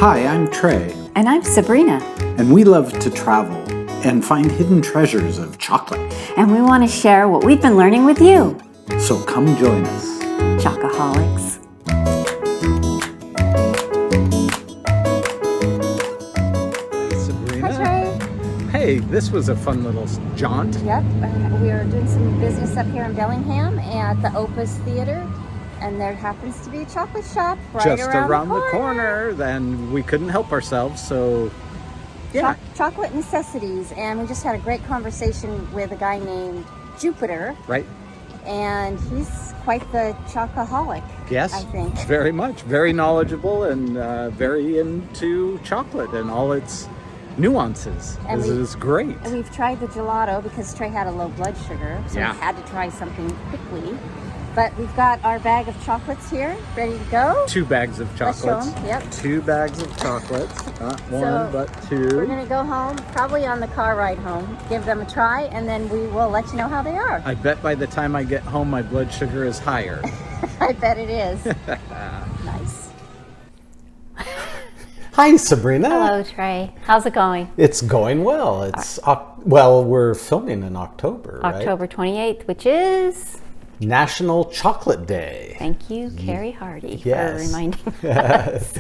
Hi, I'm Trey, And I'm Sabrina, and we love to travel and find hidden treasures of chocolate. and we want to share what we've been learning with you, So come join us. Chocoholics. Sabrina? Hi, Trey. Hey, this was a fun little jaunt. Yep, we are doing some business up here in Bellingham at the Opus Theater, and there happens to be a chocolate shop right Just around the corner, then we couldn't help ourselves, so yeah. Chocolate Necessities, and we just had a great conversation with a guy named Jupiter, Right? and he's quite the chocoholic. Yes, I think. very much. Very knowledgeable and very into chocolate and all its nuances. And This is great. And we've tried the gelato because Trey had a low blood sugar, so Yeah. we had to try something quickly. But we've got our bag of chocolates here, ready to go. 2 bags of Let's show chocolates. 'em, yep. 2 bags of chocolates. Not one, So, but We're 2. gonna go home, probably on the car ride home, give them a try, and then we will let you know how they are. I bet by the time I get home, my blood sugar is higher. I bet it is. Nice. Hi, Sabrina. Hello, Trey. How's it going? It's going well. Well, we're filming in October, right? October 28th, which is... National Chocolate Day. Thank you, Carrie Hardy, Yes. for reminding us.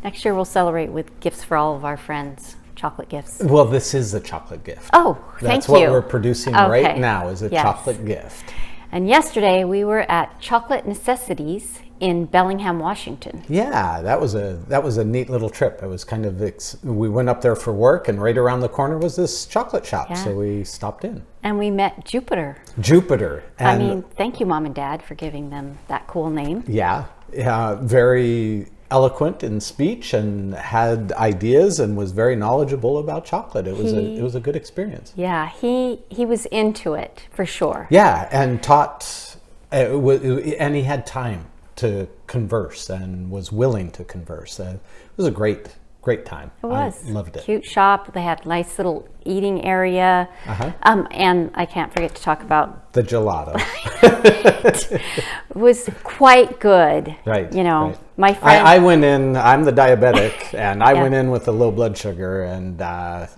Next year we'll celebrate with gifts for all of our friends, chocolate gifts. Well, this is a chocolate gift. Oh, thank That's you. what we're producing right Okay. now is a Yes. chocolate gift. And yesterday we were at Chocolate Necessities in Bellingham, Washington. Yeah, that was a neat little trip. It was kind of we went up there for work, and right around the corner was this chocolate shop, Yeah. so we stopped in. And we met Jupiter. Jupiter. I And mean, thank you, Mom and Dad, for giving them that cool name. yeah, very eloquent in speech and had ideas and was very knowledgeable about chocolate. It was a good experience. Yeah, he was into it for sure. Yeah, and taught, and he had time to converse and was willing to converse. It was a great time. It was. I loved it. Cute shop. They had nice little eating area. Uh-huh. And I can't forget to talk about The gelato. it was quite good. Right. You know, right. my friend. I went in, I'm the diabetic, and I Yeah. went in with a low blood sugar, and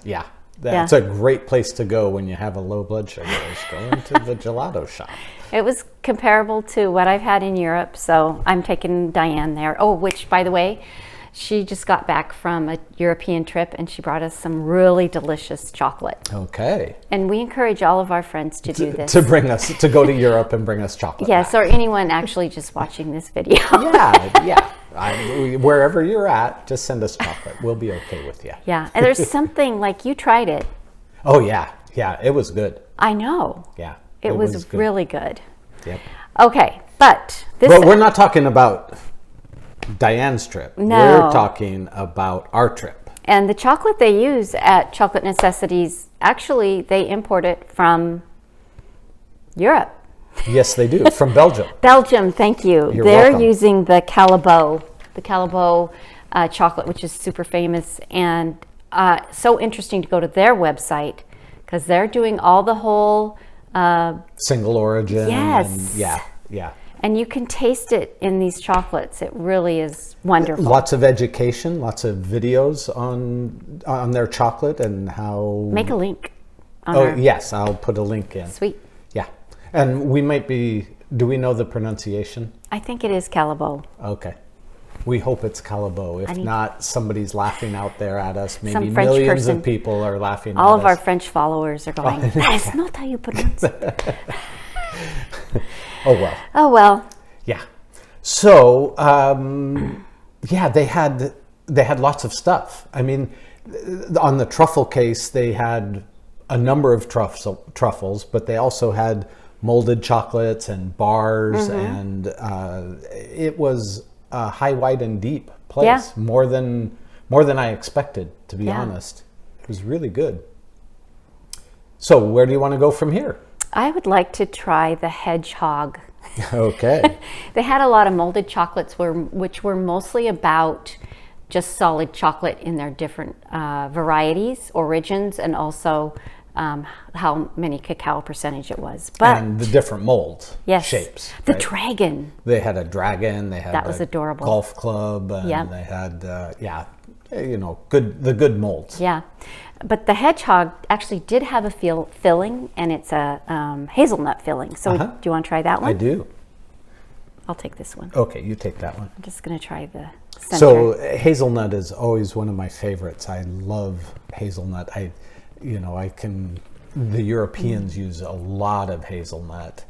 Yeah. that's a great place to go when you have a low blood sugar, is go into the gelato shop. It was comparable to what I've had in Europe, so I'm taking Diane there. Oh, which, by the way, she just got back from a European trip and she brought us some really delicious chocolate. Okay. And we encourage all of our friends to do this. To go to Europe and bring us chocolate. Yes, back. or anyone actually just watching this video. Yeah. Wherever you're at, just send us chocolate. We'll be okay with you. Yeah, and there's something like you tried it. Oh yeah, it was good. I know. Yeah, It was good. really good. Yep. Okay, but this. But we're not talking about Diane's trip. No. We're talking about our trip. And the chocolate they use at Chocolate Necessities, actually, they import it from Europe. Yes, they do, from Belgium. Belgium, thank you. You're They're welcome. using the Callebaut chocolate, which is super famous, and so interesting to go to their website because they're doing all the whole. Single origin. Yes. And yeah. And you can taste it in these chocolates. It really is wonderful. Lots of education, lots of videos on their chocolate and how. Make a link. Yes, I'll put a link in. Sweet. Yeah, and we might be. Do we know the pronunciation? I think it is Callebaut. Okay. We hope it's Callebaut. If not, somebody's laughing out there at us. Maybe Some French millions person. of people are laughing All at of our us. French followers are going, that's not how you pronounce it. Oh, well. Oh, well. Yeah. So, they had lots of stuff. I mean, on the truffle case, they had a number of truffles, but they also had molded chocolates and bars, and it was a high, wide, and deep place. Yeah. More than I expected, to be Yeah. honest. It was really good. So, where do you want to go from here? I would like to try the hedgehog. Okay. They had a lot of molded chocolates which were mostly about just solid chocolate in their different varieties, origins, and also how many cacao percentage it was. But And the different molds, yes, shapes. the right? dragon. They had a dragon. They had That was adorable. golf club. And Yep. they had the good molds. Yeah, but the hedgehog actually did have a filling, and it's a hazelnut filling. So do you want to try that one? I do. I'll take this one. Okay, you take that one. I'm just going to try the center. So hazelnut is always one of my favorites. I love hazelnut. The Europeans use a lot of hazelnut.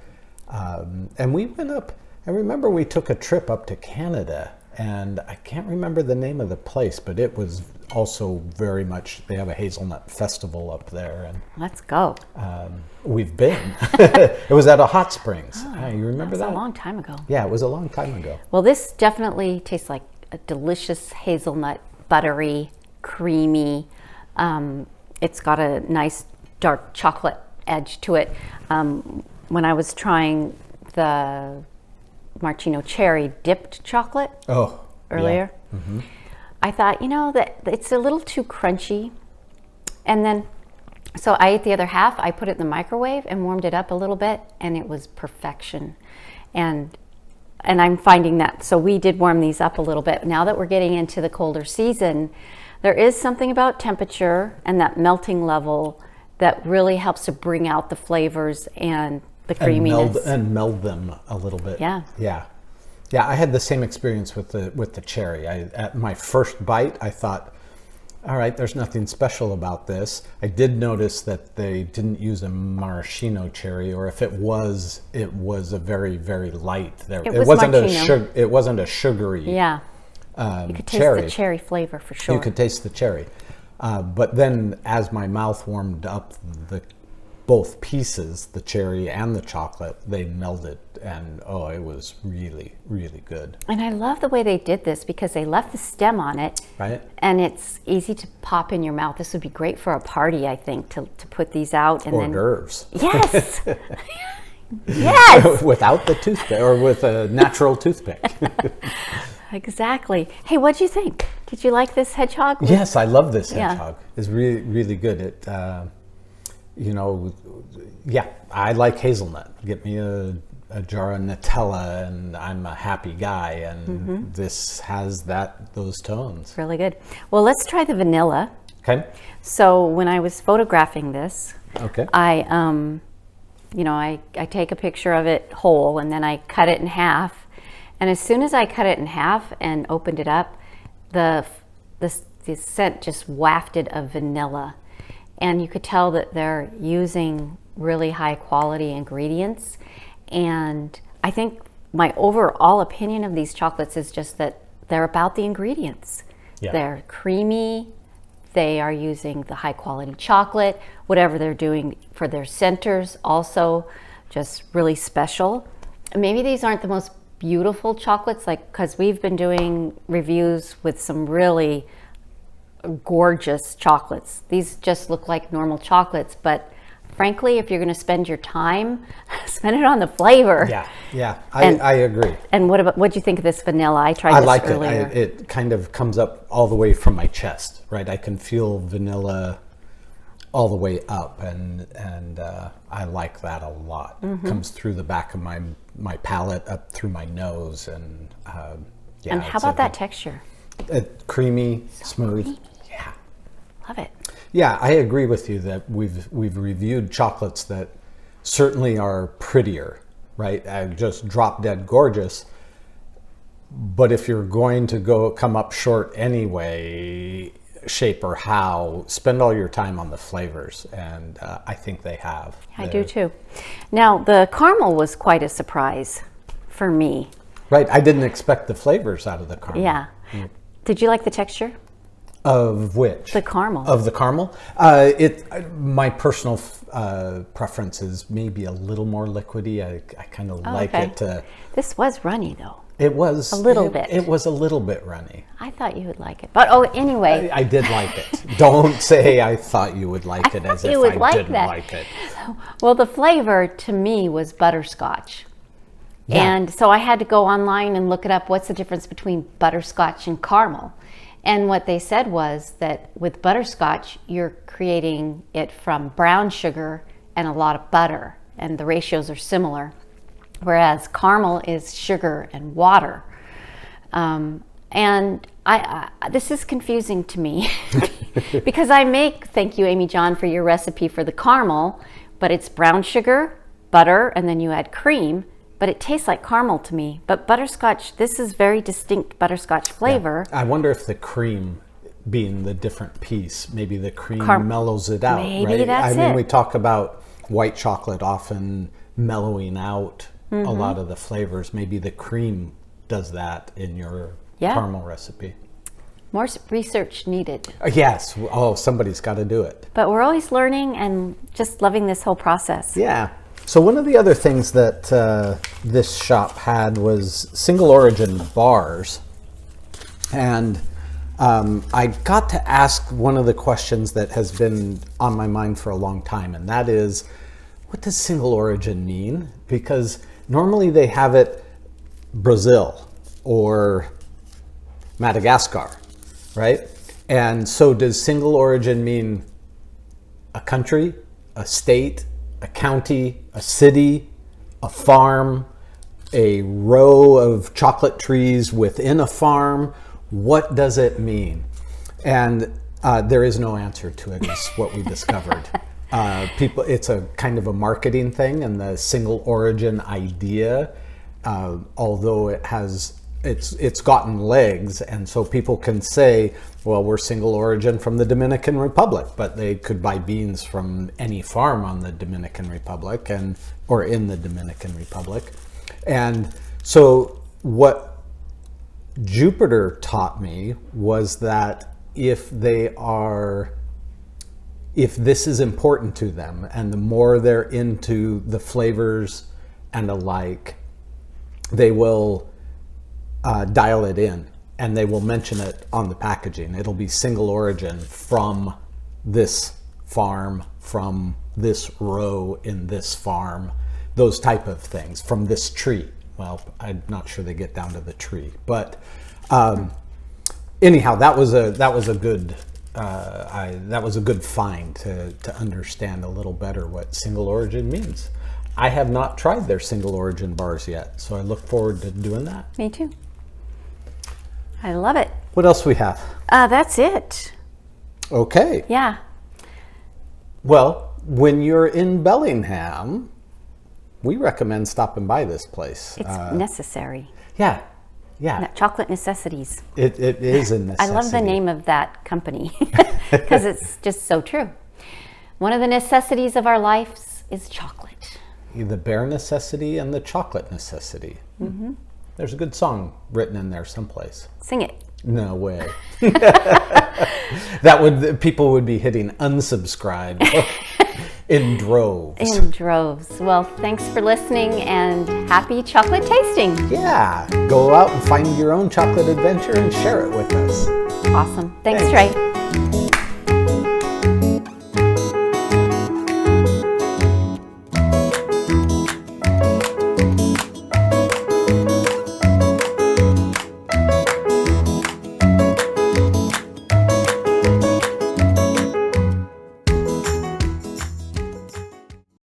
And we went up, I remember we took a trip up to Canada, and I can't remember the name of the place, but it was also very much, they have a hazelnut festival up there. And let's go. we've been. It was at a hot springs. You remember that? A long time ago. Yeah, it was a long time ago. Well, this definitely tastes like a delicious hazelnut, buttery, creamy. It's got a nice dark chocolate edge to it. When I was trying the Martino cherry dipped chocolate earlier, yeah. Mm-hmm. I thought, that it's a little too crunchy. And then, so I ate the other half. I put it in the microwave and warmed it up a little bit, and it was perfection. And I'm finding that, so we did warm these up a little bit. Now that we're getting into the colder season, there is something about temperature and that melting level that really helps to bring out the flavors and the creaminess. And meld them a little bit. Yeah. Yeah. Yeah, I had the same experience with the cherry. At my first bite, I thought, all right, there's nothing special about this. I did notice that they didn't use a maraschino cherry, or if it was a very, very light. It wasn't a sugary. Yeah. You could taste the cherry flavor for sure. You could taste the cherry. But then as my mouth warmed up both pieces, the cherry and the chocolate, they melded, and it was really, really good. And I love the way they did this because they left the stem on it. Right. And it's easy to pop in your mouth. This would be great for a party, I think, to put these out. And hors d'oeuvres. Yes. Yes. Without the toothpick, or with a natural toothpick. Exactly. Hey, what'd you think? Did you like this hedgehog? Yes, I love this hedgehog. It's really, really good. I like hazelnut. Get me a jar of Nutella and I'm a happy guy. And this has those tones. Really good. Well, let's try the vanilla. Okay. So when I was photographing this, I take a picture of it whole, and then I cut it in half. And as soon as I cut it in half and opened it up, the scent just wafted of vanilla. And you could tell that they're using really high quality ingredients. And I think my overall opinion of these chocolates is just that they're about the ingredients. Yeah. They're creamy. They are using the high quality chocolate. Whatever they're doing for their centers, also just really special. Maybe these aren't the most beautiful chocolates, because we've been doing reviews with some really gorgeous chocolates. These just look like normal chocolates, but frankly, if you're going to spend your time, spend it on the flavor. Yeah, I agree. And what'd you think of this vanilla? I tried this earlier. I like it. It kind of comes up all the way from my chest, right? I can feel vanilla all the way up, and I like that a lot. Comes through the back of my palate, up through my nose, and And how about that texture? Creamy, smooth. Creamy. Yeah, love it. Yeah, I agree with you that we've reviewed chocolates that certainly are prettier, right? Just drop dead gorgeous. But if you're going to come up short anyway, shape or how, spend all your time on the flavors, and I think they have. I do too. Now, the caramel was quite a surprise for me. Right, I didn't expect the flavors out of the caramel. Yeah. Did you like the texture? Of which? The caramel. Of the caramel? My personal preference is maybe a little more liquidy. I kind of like it. This was runny though. It was a little bit. It was a little bit runny. I thought you would like it, but anyway. I did like it. Don't say I thought you would like it as if I didn't like it. Well, the flavor to me was butterscotch. Yeah. And so I had to go online and look it up. What's the difference between butterscotch and caramel? And what they said was that with butterscotch, you're creating it from brown sugar and a lot of butter, and the ratios are similar. Whereas caramel is sugar and water. And this is confusing to me because I make, thank you, Amy John, for your recipe for the caramel, but it's brown sugar, butter, and then you add cream, but it tastes like caramel to me. But butterscotch, this is very distinct butterscotch flavor. Yeah. I wonder if the cream being the different piece, maybe the cream mellows it out, maybe right? That's I mean, it. we talk about white chocolate often mellowing out a lot of the flavors. Maybe the cream does that in your caramel recipe. More research needed. Yes. Oh, somebody's got to do it. But we're always learning and just loving this whole process. Yeah. So one of the other things that this shop had was single origin bars. And I got to ask one of the questions that has been on my mind for a long time, and that is, what does single origin mean? Because normally they have it Brazil or Madagascar, right? And so does single origin mean a country, a state, a county, a city, a farm, a row of chocolate trees within a farm? What does it mean? And there is no answer to it, is what we discovered. It's a kind of a marketing thing, and the single origin idea, although it's gotten legs, and so people can say, well, we're single origin from the Dominican Republic, but they could buy beans from any farm on the Dominican Republic or in the Dominican Republic. And so what Jupiter taught me was that if this is important to them, and the more they're into the flavors and the like, they will dial it in, and they will mention it on the packaging. It'll be single origin from this farm, from this row in this farm, those type of things, from this tree. Well, I'm not sure they get down to the tree, but anyhow, that was a good find to understand a little better what single origin means. I have not tried their single origin bars yet, so I look forward to doing that. Me too. I love it. What else we have? That's it. Okay. Yeah. Well, when you're in Bellingham, we recommend stopping by this place. It's necessary. Yeah. Chocolate Necessities. It is a necessity. I love the name of that company because it's just so true. One of the necessities of our lives is chocolate. The bare necessity and the chocolate necessity. Mm-hmm. There's a good song written in there someplace. Sing it. No way. People would be hitting unsubscribe in droves. In droves. Well, thanks for listening and happy chocolate tasting. Yeah. Go out and find your own chocolate adventure and share it with us. Awesome. Thanks, Trey.